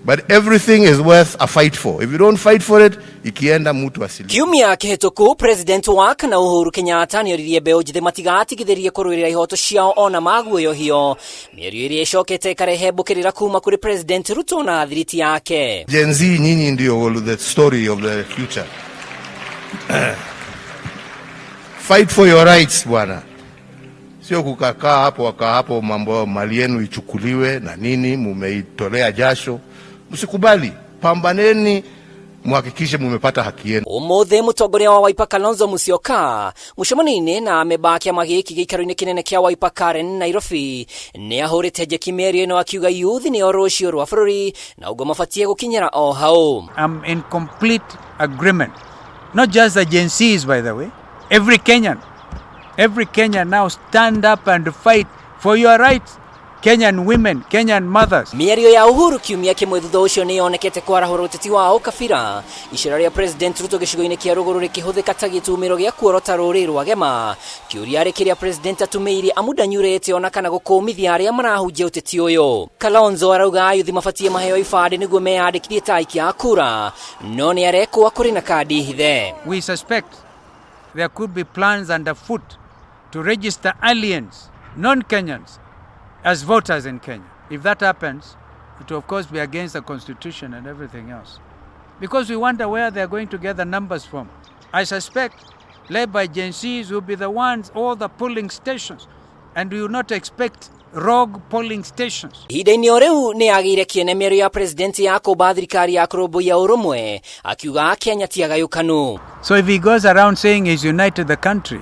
But everything is worth a fight for. If you don't fight for it, ikienda mtu asili. Kiumia kihituku President wa KANA UHURU KENYATTA nioririe mbeũ njĩthĩ matigatigithĩrie kũrũĩrĩra ihoto ciao ona maguoyo hiyo. Mĩario ĩrĩa ĩcokete ĩkarehe mbũkĩrĩra kuma kũrĩ President Ruto na thiriti yake. GENZ nyinyi ndio the story of the future. Fight for your rights bwana. Sio kukakaa hapo mambo mali yenu ichukuliwe na nini, mumeitolea jasho. Msikubali, pambaneni muhakikishe mumepata haki yenu. Umuthe mutongoria wa Wiper Kalonzo MUSYOKA mucemanini na amebaki amagiki gĩikaro-inĩ kĩnene kĩa Wiper Karen Nairobi nĩ ahũrĩte njeki mĩario ĩno akiuga youth nĩo rũciũ rwa bũrũri na ũguo mabatie gũkinyĩra o hau. I'm in complete agreement. Not just the Gen Zs, by the way. Every Kenyan now stand up and fight for your rights. Kenyan women, Kenyan mothers. Mĩario ya UHURU kiumia kĩmwe thutha ũcio nĩ yonekete kwarahũra ũteti wa ũkabira. Icera rĩa President Ruto gĩcigo-inĩ kĩa rũgũrũ rĩkĩhũthĩka ta gĩtumĩro gĩa kuorota rũrĩrĩ rwa gema. Kĩũria kĩrĩa President atũmĩire amudanyurĩte ona kana gũkũmithia arĩa marahunjia ũteti ũyũ. Kalonzo arauga ayuthi mabatie maheo ibandĩ nĩguo meyandĩkithie ta aikia a KURA, no nĩ AREKUA kũrĩ na kandi hithe. We suspect there could be plans underfoot to register aliens, non-Kenyans, as voters in Kenya. If that happens, it will of course be against the constitution and everything else. Because we wonder where they are going to get the numbers from. I suspect, led by Gen Zs, will be the ones, all the polling stations. And we will not expect rogue polling stations. Ihinda-inĩ o rĩu nĩ agĩire kĩene mĩario ya President ya kũmba thirikari ya kũrũmbũiya ũrũmwe, akiuga Kenya ti agayũkanu. So if he goes around saying he's united the country,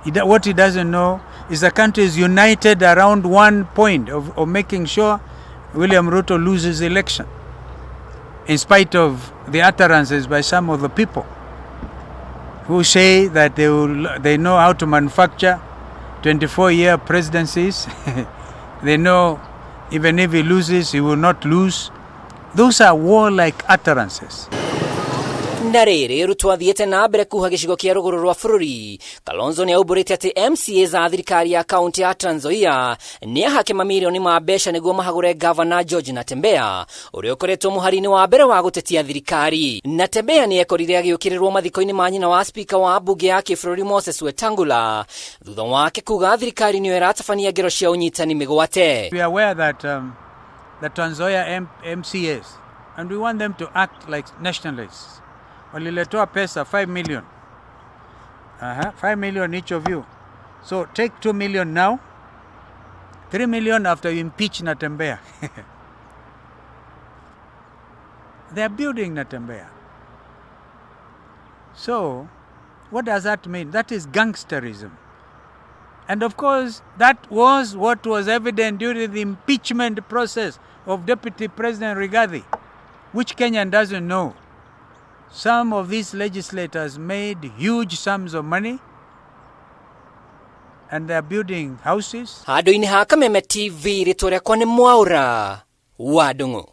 what he doesn't know is the country is united around one point of making sure William Ruto loses the election, in spite of the utterances by some of the people who say that they know how to manufacture 24-year presidencies. They know even if he loses, he will not lose. Those are warlike utterances. Na rĩrĩ Ruto athiĩte na mbere kuha gĩcigo kĩa rũgũrũ rwa bũrũri. Kalonzo nĩ aubũrĩte atĩ MCA za thirikari ya kaunti ya Trans Nzoia nĩ ahake mamirioni ma mbeca nĩguo mahagũre Governor George Natembeya ũrĩa ũkoretwo mũhari-inĩ wa mbere wa gũtetia thirikari. Natembeya nĩ ekorire agĩũkĩrĩrwo mathiko-inĩ ma nyina wa speaker wa mbunge ya kĩbũrũri Moses Wetangula thutha wake kuga thirikari nĩyo ĩratabania ngero cia ũnyitani mĩgwate. We are aware that the Trans Nzoia MCAs, and we want them to act like nationalists. Waliletoa pesa 5 million. 5 million each of you. So take 2 million now. 3 million after you impeach Natembeya. They are building Natembeya. So what does that mean? That is gangsterism. And of course, that was what was evident during the impeachment process of Deputy President Rigathi, which Kenyan doesn't know. Some of these legislators made huge sums of money and they are building houses. Handũ-inĩ ha Kameme TV rĩtwa rĩakwa nĩ Mwaura wa Ndung'u.